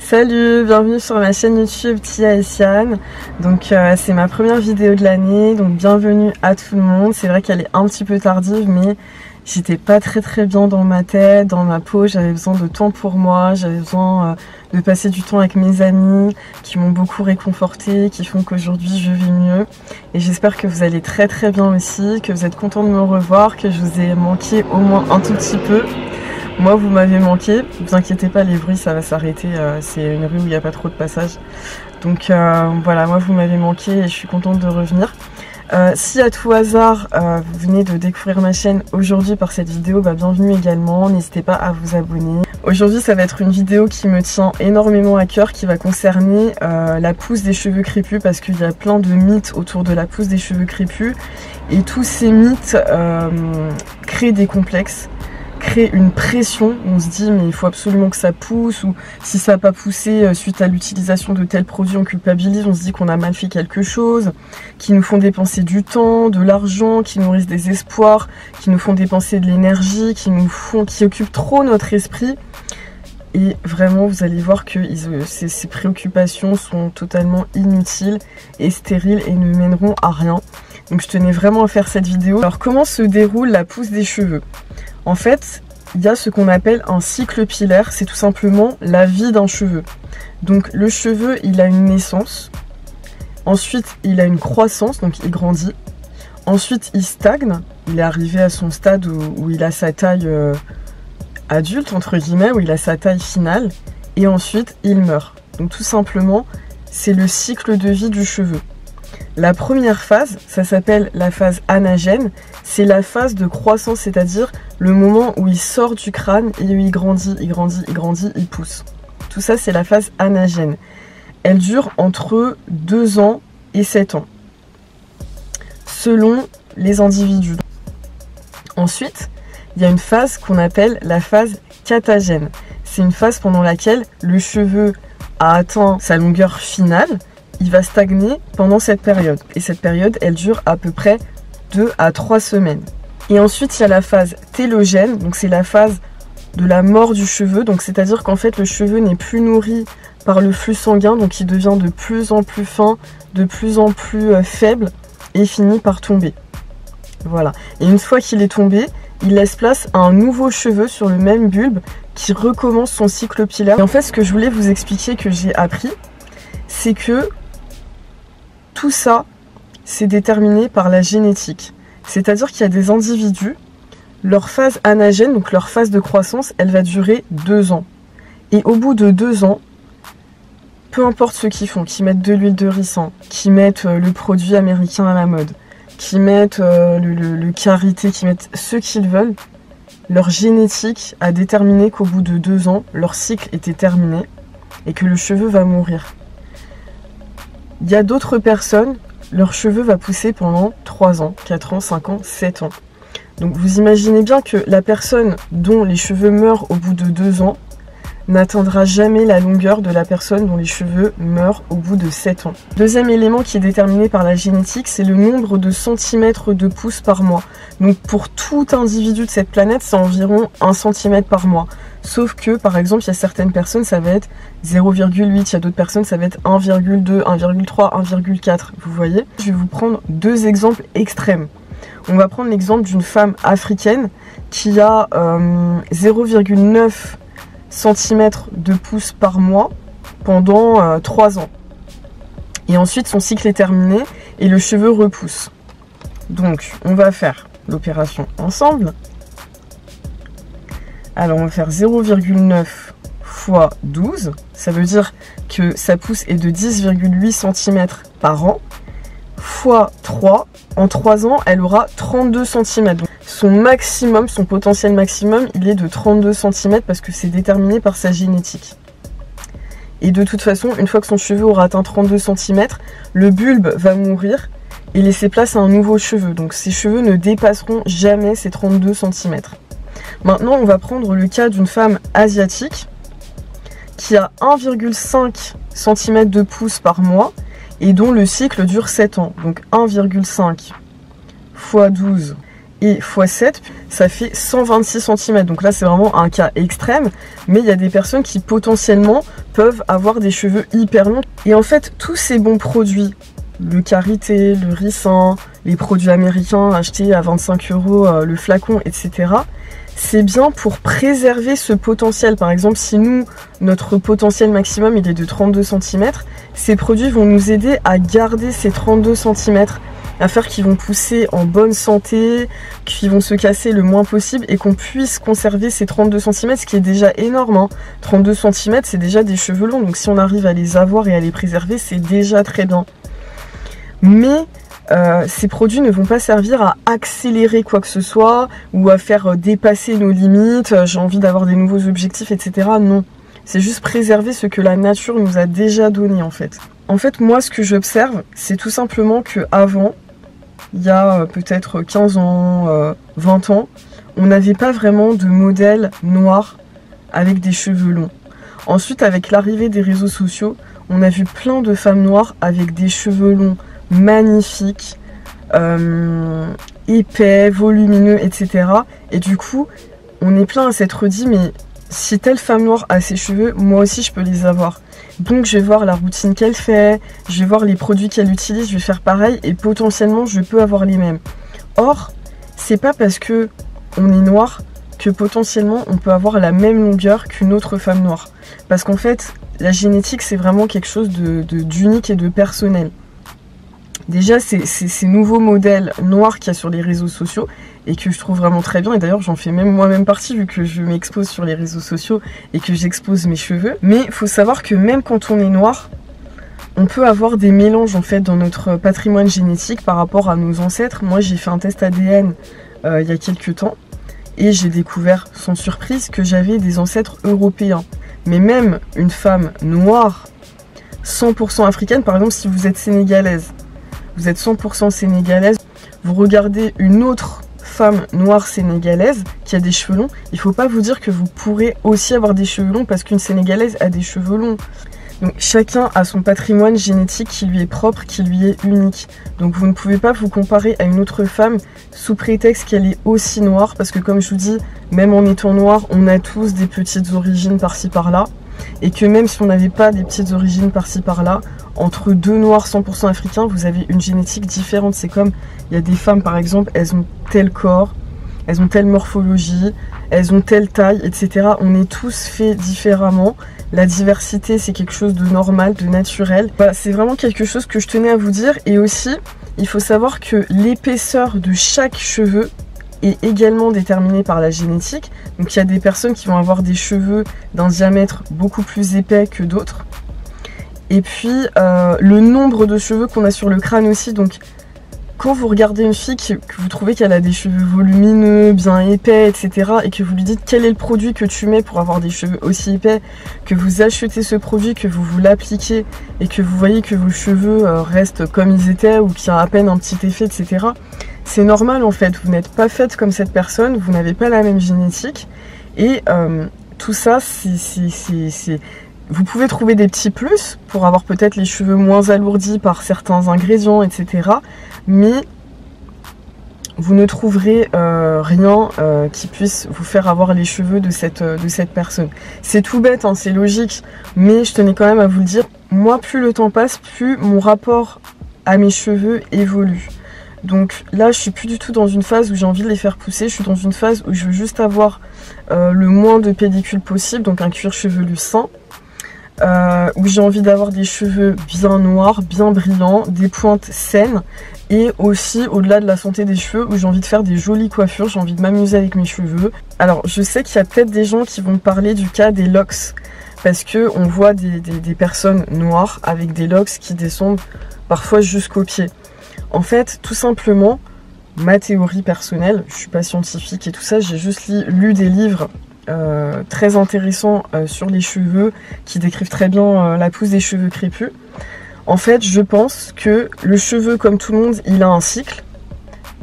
Salut, bienvenue sur ma chaîne YouTube Tia et Sian. Donc c'est ma première vidéo de l'année, donc bienvenue à tout le monde. C'est vrai qu'elle est un petit peu tardive, mais j'étais pas très bien dans ma tête, dans ma peau. J'avais besoin de temps pour moi, j'avais besoin de passer du temps avec mes amis qui m'ont beaucoup réconfortée, qui font qu'aujourd'hui je vis mieux. Et j'espère que vous allez très bien aussi, que vous êtes contents de me revoir, que je vous ai manqué au moins un tout petit peu. Moi, vous m'avez manqué, ne vous inquiétez pas, les bruits ça va s'arrêter, c'est une rue où il n'y a pas trop de passage. Donc voilà, moi vous m'avez manqué et je suis contente de revenir. Si à tout hasard vous venez de découvrir ma chaîne aujourd'hui par cette vidéo, bienvenue également, n'hésitez pas à vous abonner. Aujourd'hui ça va être une vidéo qui me tient énormément à cœur, qui va concerner la pousse des cheveux crépus, parce qu'il y a plein de mythes autour de la pousse des cheveux crépus et tous ces mythes créent des complexes, crée une pression. On se dit mais il faut absolument que ça pousse, ou si ça n'a pas poussé suite à l'utilisation de tels produits on culpabilise, on se dit qu'on a mal fait quelque chose, qui nous font dépenser du temps, de l'argent, qui nourrissent des espoirs, qui nous font dépenser de l'énergie, qui occupent trop notre esprit. Et vraiment vous allez voir que ces préoccupations sont totalement inutiles et stériles et ne mèneront à rien. Donc je tenais vraiment à faire cette vidéo. Alors comment se déroule la pousse des cheveux ? En fait, il y a ce qu'on appelle un cycle pilaire, c'est tout simplement la vie d'un cheveu. Donc le cheveu, il a une naissance, ensuite il a une croissance, donc il grandit, ensuite il stagne, il est arrivé à son stade où il a sa taille adulte, entre guillemets, où il a sa taille finale, et ensuite il meurt. Donc tout simplement, c'est le cycle de vie du cheveu. La première phase, ça s'appelle la phase anagène, c'est la phase de croissance, c'est-à-dire le moment où il sort du crâne et où il grandit, il pousse. Tout ça, c'est la phase anagène. Elle dure entre 2 ans et 7 ans, selon les individus. Ensuite, il y a une phase qu'on appelle la phase catagène. C'est une phase pendant laquelle le cheveu a atteint sa longueur finale. Il va stagner pendant cette période. Et cette période, elle dure à peu près 2 à 3 semaines. Et ensuite, il y a la phase télogène. Donc c'est la phase de la mort du cheveu. Donc c'est-à-dire qu'en fait, le cheveu n'est plus nourri par le flux sanguin. Donc il devient de plus en plus fin, de plus en plus faible et finit par tomber. Voilà. Et une fois qu'il est tombé, il laisse place à un nouveau cheveu sur le même bulbe qui recommence son cycle pilaire. Et en fait, ce que je voulais vous expliquer, que j'ai appris, c'est que tout ça, c'est déterminé par la génétique. C'est-à-dire qu'il y a des individus, leur phase anagène, donc leur phase de croissance, elle va durer 2 ans. Et au bout de 2 ans, peu importe ce qu'ils font, qui mettent de l'huile de ricin, qui mettent le produit américain à la mode, qui mettent le karité, qui mettent ce qu'ils veulent, leur génétique a déterminé qu'au bout de 2 ans, leur cycle était terminé et que le cheveu va mourir. Il y a d'autres personnes, leur cheveu va pousser pendant 3 ans, 4 ans, 5 ans, 7 ans. Donc vous imaginez bien que la personne dont les cheveux meurent au bout de 2 ans n'atteindra jamais la longueur de la personne dont les cheveux meurent au bout de 7 ans. Deuxième élément qui est déterminé par la génétique, c'est le nombre de centimètres de pousse par mois. Donc pour tout individu de cette planète, c'est environ 1 cm par mois. Sauf que, par exemple, il y a certaines personnes, ça va être 0,8, il y a d'autres personnes, ça va être 1,2, 1,3, 1,4, vous voyez. Je vais vous prendre 2 exemples extrêmes. On va prendre l'exemple d'une femme africaine qui a 0,9 cm de pouce par mois pendant 3 ans. Et ensuite, son cycle est terminé et le cheveu repousse. Donc, on va faire l'opération ensemble. Alors on va faire 0,9 fois 12, ça veut dire que sa pousse est de 10,8 cm par an, fois 3, en 3 ans elle aura 32 cm. Donc son maximum, son potentiel maximum, il est de 32 cm parce que c'est déterminé par sa génétique. Et de toute façon, une fois que son cheveu aura atteint 32 cm, le bulbe va mourir et laisser place à un nouveau cheveu. Donc ses cheveux ne dépasseront jamais ces 32 cm. Maintenant, on va prendre le cas d'une femme asiatique qui a 1,5 cm de pouce par mois et dont le cycle dure 7 ans. Donc 1,5 fois 12 et x 7, ça fait 126 cm. Donc là, c'est vraiment un cas extrême, mais il y a des personnes qui potentiellement peuvent avoir des cheveux hyper longs. Et en fait, tous ces bons produits, le karité, le ricin, les produits américains achetés à 25 € le flacon, etc. C'est bien pour préserver ce potentiel. Par exemple, si nous, notre potentiel maximum il est de 32 cm, ces produits vont nous aider à garder ces 32 cm, à faire qu'ils vont pousser en bonne santé, qu'ils vont se casser le moins possible et qu'on puisse conserver ces 32 cm, ce qui est déjà énorme. Hein. 32 cm, c'est déjà des cheveux longs, donc si on arrive à les avoir et à les préserver, c'est déjà très bien. Mais ces produits ne vont pas servir à accélérer quoi que ce soit ou à faire dépasser nos limites, j'ai envie d'avoir des nouveaux objectifs, etc. Non, c'est juste préserver ce que la nature nous a déjà donné en fait. En fait, moi, ce que j'observe, c'est tout simplement qu'avant, il y a peut-être 15 ans, 20 ans, on n'avait pas vraiment de modèle noir avec des cheveux longs. Ensuite, avec l'arrivée des réseaux sociaux, on a vu plein de femmes noires avec des cheveux longs magnifiques, épais, volumineux, etc. Et du coup, on est plein à s'être dit, mais si telle femme noire a ses cheveux, moi aussi je peux les avoir. Donc je vais voir la routine qu'elle fait, je vais voir les produits qu'elle utilise, je vais faire pareil et potentiellement je peux avoir les mêmes. Or, c'est pas parce que on est noir que potentiellement on peut avoir la même longueur qu'une autre femme noire. Parce qu'en fait, la génétique c'est vraiment quelque chose d'unique et de personnel. Déjà, c'est ces nouveaux modèles noirs qu'il y a sur les réseaux sociaux et que je trouve vraiment très bien. Et d'ailleurs, j'en fais même moi-même partie vu que je m'expose sur les réseaux sociaux et que j'expose mes cheveux. Mais il faut savoir que même quand on est noir, on peut avoir des mélanges en fait dans notre patrimoine génétique par rapport à nos ancêtres. Moi, j'ai fait un test ADN il y a quelques temps et j'ai découvert sans surprise que j'avais des ancêtres européens. Mais même une femme noire, 100% africaine, par exemple, si vous êtes sénégalaise, vous êtes 100% sénégalaise, vous regardez une autre femme noire sénégalaise qui a des cheveux longs, il ne faut pas vous dire que vous pourrez aussi avoir des cheveux longs parce qu'une sénégalaise a des cheveux longs. Donc chacun a son patrimoine génétique qui lui est propre, qui lui est unique. Donc vous ne pouvez pas vous comparer à une autre femme sous prétexte qu'elle est aussi noire, parce que comme je vous dis, même en étant noir, on a tous des petites origines par-ci par-là. Et que même si on n'avait pas des petites origines par-ci par-là, entre deux noirs 100% africains, vous avez une génétique différente. C'est comme, il y a des femmes par exemple, elles ont tel corps, elles ont telle morphologie, elles ont telle taille, etc. On est tous faits différemment. La diversité, c'est quelque chose de normal, de naturel. Voilà, c'est vraiment quelque chose que je tenais à vous dire. Et aussi, il faut savoir que l'épaisseur de chaque cheveu est également déterminée par la génétique. Donc il y a des personnes qui vont avoir des cheveux d'un diamètre beaucoup plus épais que d'autres. Et puis le nombre de cheveux qu'on a sur le crâne aussi. Donc quand vous regardez une fille que vous trouvez qu'elle a des cheveux volumineux, bien épais, etc. et que vous lui dites quel est le produit que tu mets pour avoir des cheveux aussi épais, que vous achetez ce produit, que vous l'appliquez et que vous voyez que vos cheveux restent comme ils étaient ou qu'il y a à peine un petit effet, etc. C'est normal en fait, vous n'êtes pas faite comme cette personne, vous n'avez pas la même génétique et tout ça, vous pouvez trouver des petits plus pour avoir peut-être les cheveux moins alourdis par certains ingrédients, etc. Mais vous ne trouverez rien qui puisse vous faire avoir les cheveux de cette personne. C'est tout bête, hein, c'est logique, mais je tenais quand même à vous le dire. Moi, plus le temps passe, plus mon rapport à mes cheveux évolue. Donc là, je suis plus du tout dans une phase où j'ai envie de les faire pousser. Je suis dans une phase où je veux juste avoir le moins de pellicule possible, donc un cuir chevelu sain. Où j'ai envie d'avoir des cheveux bien noirs, bien brillants, des pointes saines. Et aussi, au-delà de la santé des cheveux, où j'ai envie de faire des jolies coiffures, j'ai envie de m'amuser avec mes cheveux. Alors, je sais qu'il y a peut-être des gens qui vont me parler du cas des locks. Parce que on voit des personnes noires avec des locks qui descendent parfois jusqu'aux pieds. En fait, tout simplement, ma théorie personnelle, je suis pas scientifique et tout ça, j'ai juste lu des livres très intéressants sur les cheveux qui décrivent très bien la pousse des cheveux crépus. En fait, je pense que le cheveu, comme tout le monde, il a un cycle.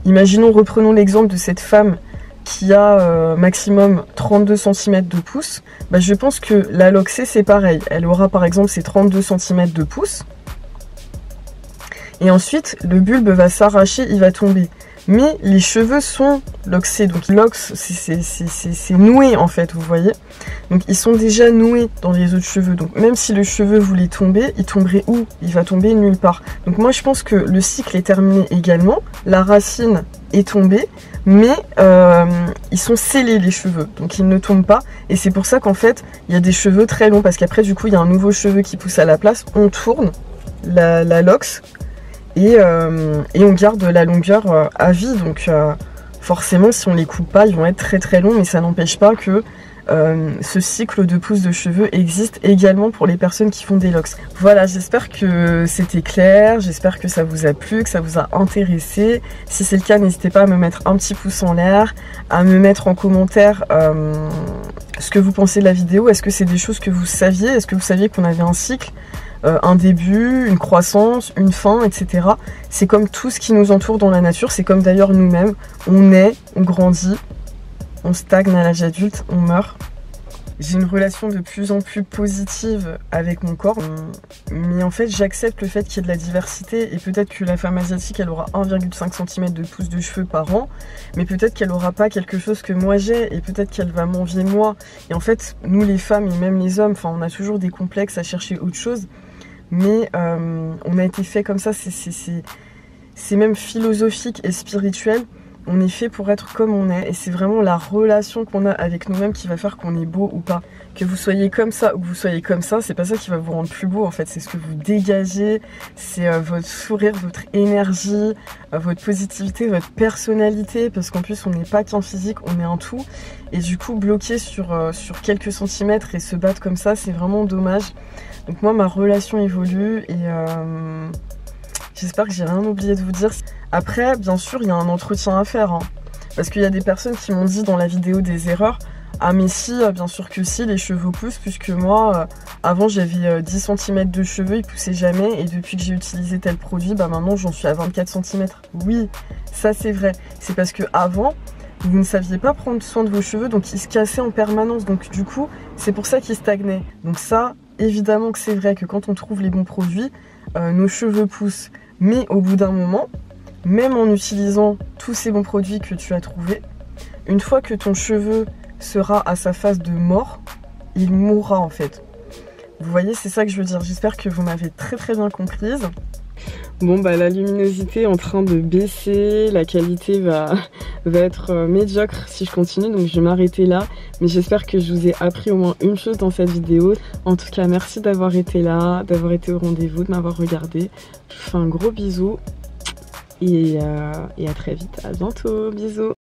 Imaginons, reprenons l'exemple de cette femme qui a maximum 32 cm de pouce. Bah, je pense que la loxée, c'est pareil. Elle aura par exemple ses 32 cm de pouce. Et ensuite, le bulbe va s'arracher, il va tomber. mais les cheveux sont loxés. Donc lox, c'est noué en fait, vous voyez. Donc ils sont déjà noués dans les autres cheveux. Donc même si le cheveu voulait tomber, il tomberait où? Il va tomber nulle part. Donc moi je pense que le cycle est terminé également. La racine est tombée, mais ils sont scellés les cheveux, donc ils ne tombent pas. Et c'est pour ça qu'en fait il y a des cheveux très longs, parce qu'après du coup il y a un nouveau cheveu qui pousse à la place. On tourne la lox et on garde la longueur à vie. Donc forcément si on les coupe pas, ils vont être très très longs, mais ça n'empêche pas que ce cycle de pousse de cheveux existe également pour les personnes qui font des locks. Voilà, j'espère que c'était clair, j'espère que ça vous a plu, que ça vous a intéressé. Si c'est le cas, n'hésitez pas à me mettre un petit pouce en l'air, à me mettre en commentaire ce que vous pensez de la vidéo. Est-ce que c'est des choses que vous saviez? Est-ce que vous saviez qu'on avait un cycle, un début, une croissance, une fin, etc. C'est comme tout ce qui nous entoure dans la nature, c'est comme d'ailleurs nous-mêmes. On naît, on grandit, on stagne à l'âge adulte, on meurt. J'ai une relation de plus en plus positive avec mon corps, mais en fait j'accepte le fait qu'il y ait de la diversité, et peut-être que la femme asiatique elle aura 1,5 cm de pousse de cheveux par an, mais peut-être qu'elle aura pas quelque chose que moi j'ai, et peut-être qu'elle va m'envier moi. Et en fait nous les femmes et même les hommes, on a toujours des complexes à chercher autre chose, mais on a été fait comme ça, c'est même philosophique et spirituel. On est fait pour être comme on est, et c'est vraiment la relation qu'on a avec nous-mêmes qui va faire qu'on est beau ou pas. Que vous soyez comme ça ou que vous soyez comme ça, c'est pas ça qui va vous rendre plus beau en fait, c'est ce que vous dégagez, c'est votre sourire, votre énergie, votre positivité, votre personnalité, parce qu'en plus on n'est pas qu'un physique, on est un tout, et du coup bloquer sur quelques centimètres et se battre comme ça, c'est vraiment dommage. Donc moi ma relation évolue, et j'espère que j'ai rien oublié de vous dire. Après, bien sûr, il y a un entretien à faire, hein, parce qu'il y a des personnes qui m'ont dit dans la vidéo des erreurs, ah mais si, bien sûr que si, les cheveux poussent, puisque moi, avant j'avais 10 cm de cheveux, ils poussaient jamais, et depuis que j'ai utilisé tel produit, maintenant j'en suis à 24 cm. Oui, ça c'est vrai, c'est parce que avant, vous ne saviez pas prendre soin de vos cheveux, donc ils se cassaient en permanence, donc du coup, c'est pour ça qu'ils stagnaient. Donc ça, évidemment que c'est vrai que quand on trouve les bons produits, nos cheveux poussent. Mais au bout d'un moment, même en utilisant tous ces bons produits que tu as trouvés, une fois que ton cheveu sera à sa phase de mort, il mourra en fait. Vous voyez, c'est ça que je veux dire. J'espère que vous m'avez très très bien comprise. Bon la luminosité est en train de baisser, la qualité va être médiocre si je continue, donc je vais m'arrêter là. Mais j'espère que je vous ai appris au moins une chose dans cette vidéo. En tout cas, merci d'avoir été là, d'avoir été au rendez-vous, de m'avoir regardé. Je vous fais un gros bisou et à très vite, à bientôt, bisous.